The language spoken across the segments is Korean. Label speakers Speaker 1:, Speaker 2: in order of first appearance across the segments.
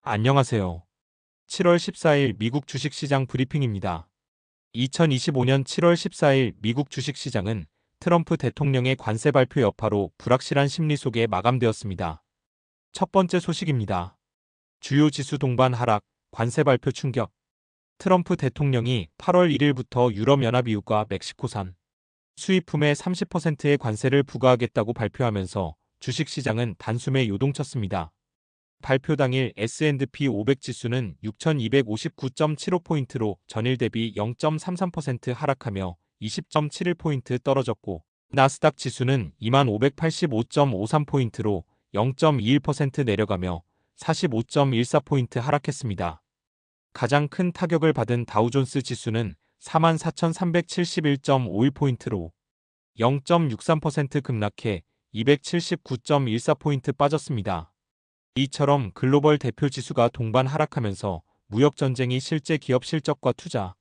Speaker 1: 안녕하세요. 7월 14일 미국 주식시장 브리핑입니다. 2025년 7월 14일 미국 주식시장은 트럼프 대통령의 관세 발표 여파로 불확실한 심리 속에 마감되었습니다. 첫 번째 소식입니다. 주요 지수 동반 하락, 관세 발표 충격. 트럼프 대통령이 8월 1일부터 유럽연합EU가 멕시코산 수입품에 30%의 관세를 부과하겠다고 발표하면서 주식시장은 단숨에 요동쳤습니다. 발표 당일 S&P 500 지수는 6,259.75포인트로 전일 대비 0.33% 하락하며 20.71포인트 떨어졌고, 나스닥 지수는 2585.53포인트로 0.21% 내려가며 45.14포인트 하락했습니다. 가장 큰 타격을 받은 다우존스 지수는 44,371.51포인트로 0.63% 급락해 279.14포인트 빠졌습니다. 이처럼 글로벌 대표 지수가 동반 하락하면서 무역전쟁이 실제 기업 실적과 투자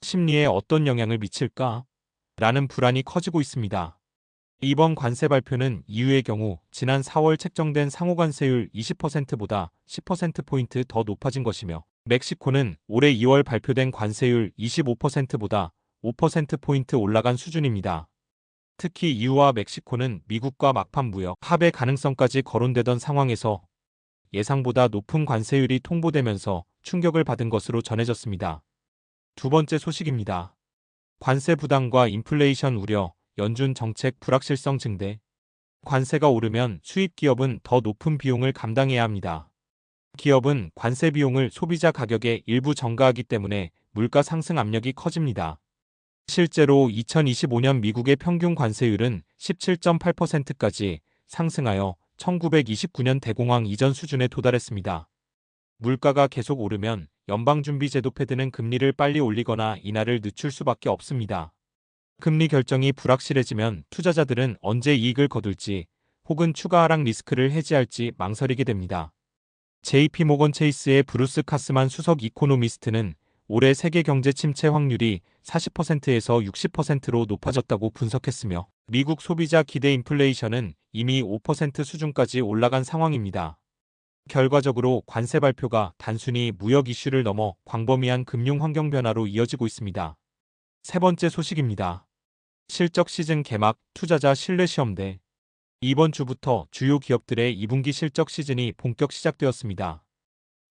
Speaker 1: 심리에 어떤 영향을 미칠까? 라는 불안이 커지고 있습니다. 이번 관세 발표는 EU의 경우 지난 4월 책정된 상호관세율 20%보다 10%포인트 더 높아진 것이며, 멕시코는 올해 2월 발표된 관세율 25%보다 5%포인트 올라간 수준입니다. 특히 EU와 멕시코는 미국과 막판 무역 합의 가능성까지 거론되던 상황에서 예상보다 높은 관세율이 통보되면서 충격을 받은 것으로 전해졌습니다. 두 번째 소식입니다. 관세 부담과 인플레이션 우려, 연준 정책 불확실성 증대. 관세가 오르면 수입 기업은 더 높은 비용을 감당해야 합니다. 기업은 관세 비용을 소비자 가격에 일부 전가하기 때문에 물가 상승 압력이 커집니다. 실제로 2025년 미국의 평균 관세율은 17.8%까지 상승하여 1929년 대공황 이전 수준에 도달했습니다. 물가가 계속 오르면 연방준비제도 패드는 금리를 빨리 올리거나 인하를 늦출 수밖에 없습니다. 금리 결정이 불확실해지면 투자자들은 언제 이익을 거둘지 혹은 추가 하락 리스크를 해지할지 망설이게 됩니다. JP모건 체이스의 브루스 카스만 수석 이코노미스트는 올해 세계 경제 침체 확률이 40%에서 60%로 높아졌다고 분석했으며, 미국 소비자 기대 인플레이션은 이미 5% 수준까지 올라간 상황입니다. 결과적으로 관세 발표가 단순히 무역 이슈를 넘어 광범위한 금융 환경 변화로 이어지고 있습니다. 세 번째 소식입니다. 실적 시즌 개막, 투자자 신뢰 시험대. 이번 주부터 주요 기업들의 2분기 실적 시즌이 본격 시작되었습니다.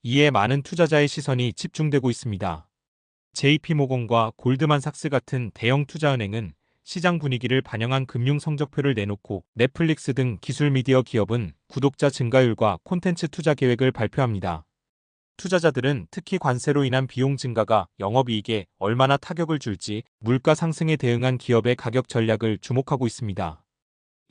Speaker 1: 이에 많은 투자자의 시선이 집중되고 있습니다. JP모건과 골드만삭스 같은 대형 투자은행은 시장 분위기를 반영한 금융 성적표를 내놓고, 넷플릭스 등 기술 미디어 기업은 구독자 증가율과 콘텐츠 투자 계획을 발표합니다. 투자자들은 특히 관세로 인한 비용 증가가 영업이익에 얼마나 타격을 줄지, 물가 상승에 대응한 기업의 가격 전략을 주목하고 있습니다.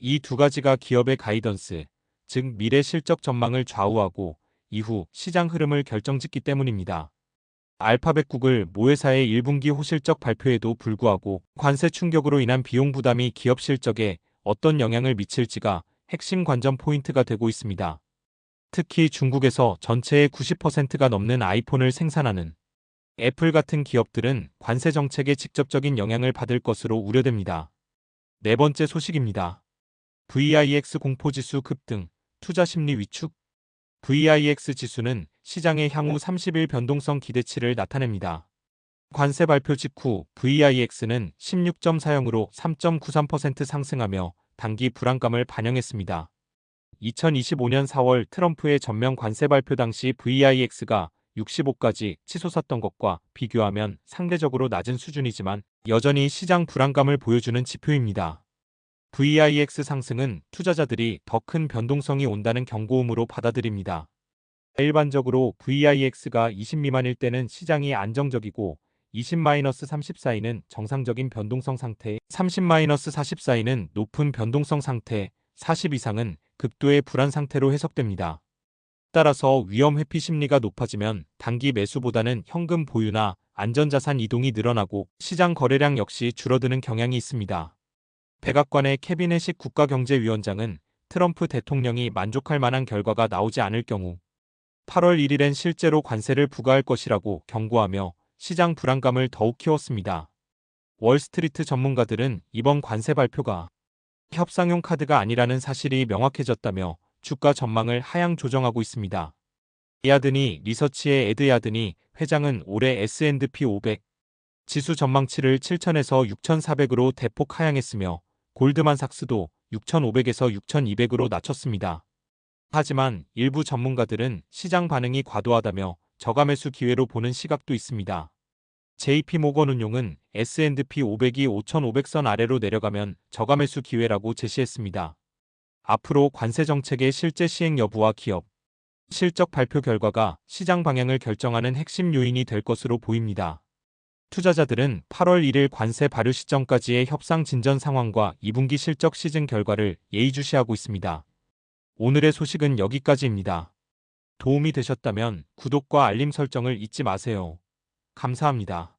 Speaker 1: 이 두 가지가 기업의 가이던스, 즉 미래 실적 전망을 좌우하고 이후 시장 흐름을 결정짓기 때문입니다. 알파벳 구글 모회사의 1분기 호실적 발표에도 불구하고 관세 충격으로 인한 비용 부담이 기업 실적에 어떤 영향을 미칠지가 핵심 관전 포인트가 되고 있습니다. 특히 중국에서 전체의 90%가 넘는 아이폰을 생산하는 애플 같은 기업들은 관세 정책에 직접적인 영향을 받을 것으로 우려됩니다. 네 번째 소식입니다. VIX 공포지수 급등, 투자 심리 위축. VIX 지수는 시장의 향후 30일 변동성 기대치를 나타냅니다. 관세 발표 직후 VIX는 16.40으로 3.93% 상승하며 단기 불안감을 반영했습니다. 2025년 4월 트럼프의 전면 관세 발표 당시 VIX가 65까지 치솟았던 것과 비교하면 상대적으로 낮은 수준이지만 여전히 시장 불안감을 보여주는 지표입니다. VIX 상승은 투자자들이 더 큰 변동성이 온다는 경고음으로 받아들입니다. 일반적으로 VIX가 20 미만일 때는 시장이 안정적이고, 20-30 사이는 정상적인 변동성 상태, 30-40 사이는 높은 변동성 상태, 40 이상은 극도의 불안 상태로 해석됩니다. 따라서 위험 회피 심리가 높아지면 단기 매수보다는 현금 보유나 안전자산 이동이 늘어나고 시장 거래량 역시 줄어드는 경향이 있습니다. 백악관의 케빈 해식 국가경제위원장은 트럼프 대통령이 만족할 만한 결과가 나오지 않을 경우 8월 1일엔 실제로 관세를 부과할 것이라고 경고하며 시장 불안감을 더욱 키웠습니다. 월스트리트 전문가들은 이번 관세 발표가 협상용 카드가 아니라는 사실이 명확해졌다며 주가 전망을 하향 조정하고 있습니다. 야드니 리서치의 에드 야드니 회장은 올해 S&P 500 지수 전망치를 7,000에서 6,400으로 대폭 하향했으며 골드만삭스도 6,500에서 6,200으로 낮췄습니다. 하지만 일부 전문가들은 시장 반응이 과도하다며 저가 매수 기회로 보는 시각도 있습니다. JP모건운용은 S&P 500이 5,500선 아래로 내려가면 저가 매수 기회라고 제시했습니다. 앞으로 관세 정책의 실제 시행 여부와 기업 실적 발표 결과가 시장 방향을 결정하는 핵심 요인이 될 것으로 보입니다. 투자자들은 8월 1일 관세 발효 시점까지의 협상 진전 상황과 2분기 실적 시즌 결과를 예의주시하고 있습니다. 오늘의 소식은 여기까지입니다. 도움이 되셨다면 구독과 알림 설정을 잊지 마세요. 감사합니다.